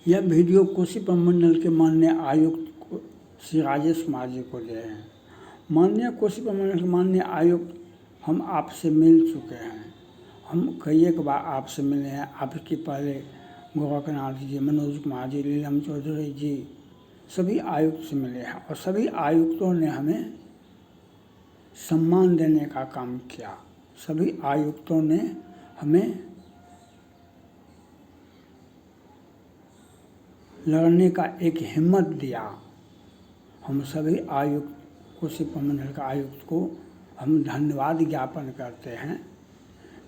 यह वीडियो कोसी प्रमंडल के माननीय आयुक्त श्री राजेश कुमार जी को दे रहे हैं। माननीय कोसी प्रमंडल के माननीय आयुक्त, हम आपसे मिल चुके हैं। हम कई एक बार आपसे मिले हैं। आपके पहले गोरखनाथ जी, मनोज कुमार जी, लीलम चौधरी जी, सभी आयुक्त से मिले हैं और सभी आयुक्तों ने हमें सम्मान देने का काम किया। सभी आयुक्तों ने हमें लड़ने का एक हिम्मत दिया। हम सभी आयुक्त, कोसी प्रमंडल का आयुक्त को हम धन्यवाद ज्ञापन करते हैं,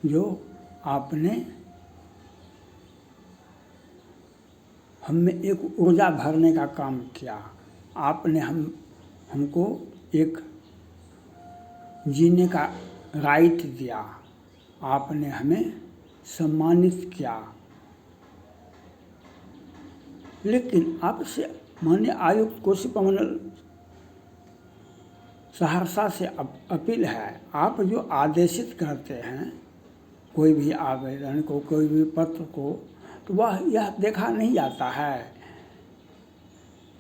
जो आपने हम में एक ऊर्जा भरने का काम किया। आपने हमको एक जीने का राइट दिया। आपने हमें सम्मानित किया। लेकिन आपसे माननीय आयुक्त कोसी प्रमंडल सहरसा से अपील है, आप जो आदेशित करते हैं कोई भी आवेदन को, कोई भी पत्र को, तो वह यह देखा नहीं जाता है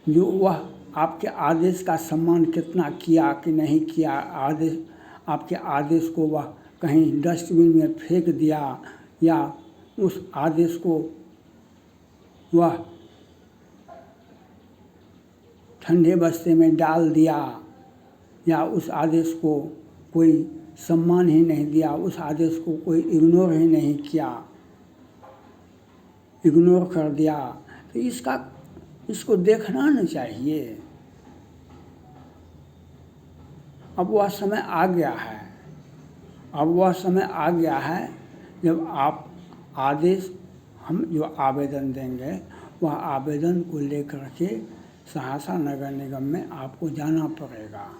जो वह आपके आदेश का सम्मान कितना किया कि नहीं किया। आपके आदेश को वह कहीं डस्टबिन में फेंक दिया या उस आदेश को वह ठंडे बस्ते में डाल दिया या उस आदेश को कोई सम्मान ही नहीं दिया, उस आदेश को कोई इग्नोर ही नहीं किया, इग्नोर कर दिया, तो इसको देखना न चाहिए। अब वह समय आ गया है। अब वह समय आ गया है जब आप आदेश, हम जो आवेदन देंगे वह आवेदन को लेकर के सहरसा नगर निगम में आपको जाना पड़ेगा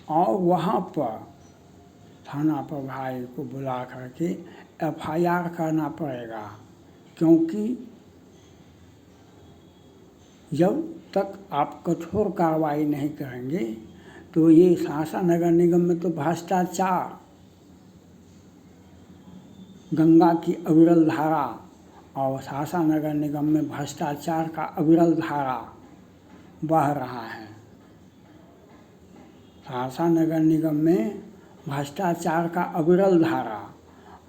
और वहाँ पर थाना प्रभारी को बुला करके FIR करना पड़ेगा, क्योंकि जब तक आप कठोर कार्रवाई नहीं करेंगे तो ये सहरसा नगर निगम में तो भ्रष्टाचार, गंगा की अविरल धारा, और सहरसा नगर निगम में भ्रष्टाचार का अविरल धारा बह रहा है। सहरसा नगर निगम में भ्रष्टाचार का अविरल धारा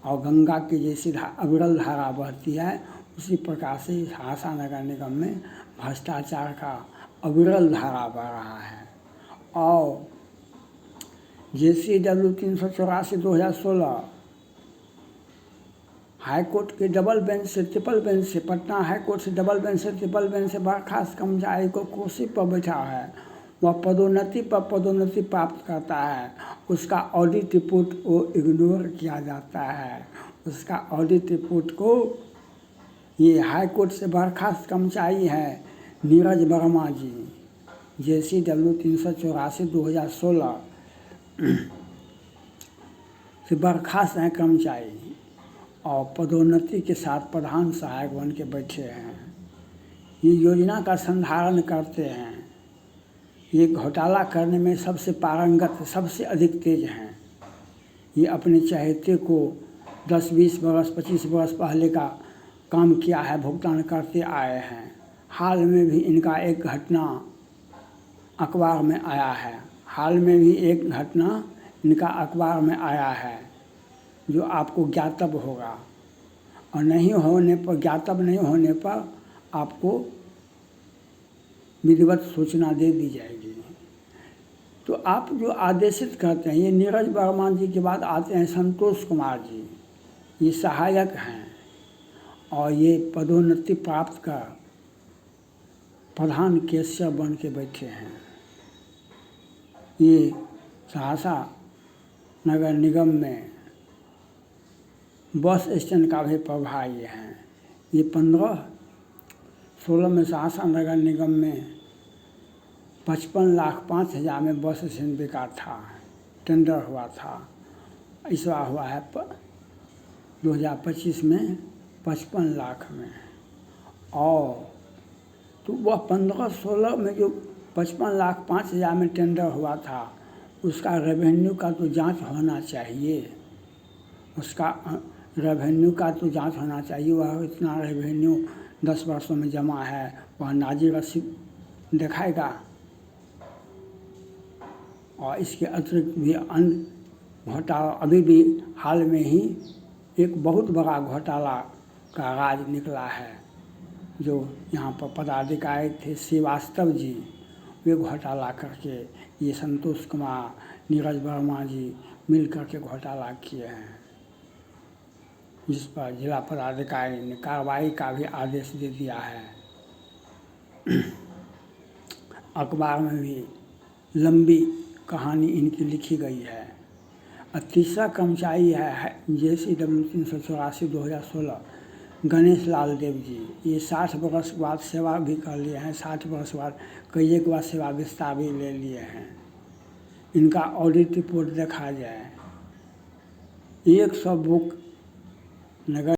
और गंगा की जैसी अविरल धारा बहती है, उसी प्रकार से सहरसा नगर निगम में भ्रष्टाचार का अविरल धारा बह रहा है। और JCW 384/2016 हाई कोर्ट के डबल बेंच से ट्रिपल बेंच से, पटना हाई कोर्ट से डबल बेंच से ट्रिपल बेंच से बर्खास्त कर्मचारी को कुर्सी पर बैठा है, वह पदोन्नति पर पदोन्नति प्राप्त करता है, उसका ऑडिट रिपोर्ट को इग्नोर किया जाता है। उसका ऑडिट रिपोर्ट को, ये हाई कोर्ट से बर्खास्त कर्मचारी है नीरज वर्मा जी, JCW 384/2016 से बर्खास्त हैं कर्मचारी और पदोन्नति के साथ प्रधान सहायक बन के बैठे हैं। ये योजना का संधारण करते हैं। ये घोटाला करने में सबसे पारंगत, सबसे अधिक तेज हैं। ये अपने चहेते को 10-20 बरस 25 बरस पहले का काम किया है, भुगतान करते आए हैं। हाल में भी इनका एक घटना अखबार में आया है, हाल में भी एक घटना इनका अखबार में आया है जो आपको ज्ञातव्य होगा, और नहीं होने पर, ज्ञातव्य नहीं होने पर आपको विधिवत सूचना दे दी जाएगी। तो आप जो आदेशित करते हैं, ये नीरज वर्मा जी के बाद आते हैं संतोष कुमार जी, ये सहायक हैं और ये पदोन्नति प्राप्त कर प्रधान कैशियर बन के बैठे हैं। ये सहरसा नगर निगम में बस स्टैंड का भी प्रभारी हैं। ये 15-16 में सहरसा नगर निगम में 55,05,000 में बस स्टैंड बिका था, टेंडर हुआ था। इस बार हुआ है 2025 में 55 लाख में। और तो वह 15-16 में जो 55,05,000 में टेंडर हुआ था, उसका रेवेन्यू का तो जांच होना चाहिए। उसका रेवेन्यू का तो जांच होना चाहिए। वह इतना रेवेन्यू 10 वर्षों में जमा है वह नाज़ी रसीद दिखाएगा। और इसके अतिरिक्त भी अन्य घोटाला अभी भी हाल में ही एक बहुत बड़ा घोटाला का राज निकला है। जो यहाँ पर पदाधिकारी थे श्रीवास्तव जी, वे घोटाला करके, ये संतोष कुमार, नीरज वर्मा जी मिल करके घोटाला किए हैं, जिस पर जिला पदाधिकारी ने कार्रवाई का भी आदेश दे दिया है। अखबार में भी लंबी कहानी इनकी लिखी गई है। और तीसरा कर्मचारी है JCW 384 2016 गणेश लाल देव जी। ये 60 वर्ष बाद सेवा भी कर लिए हैं, 60 वर्ष बाद कई एक बार सेवा विस्तार भी ले लिए हैं। इनका ऑडिट रिपोर्ट देखा जाए, 100 बुक नगर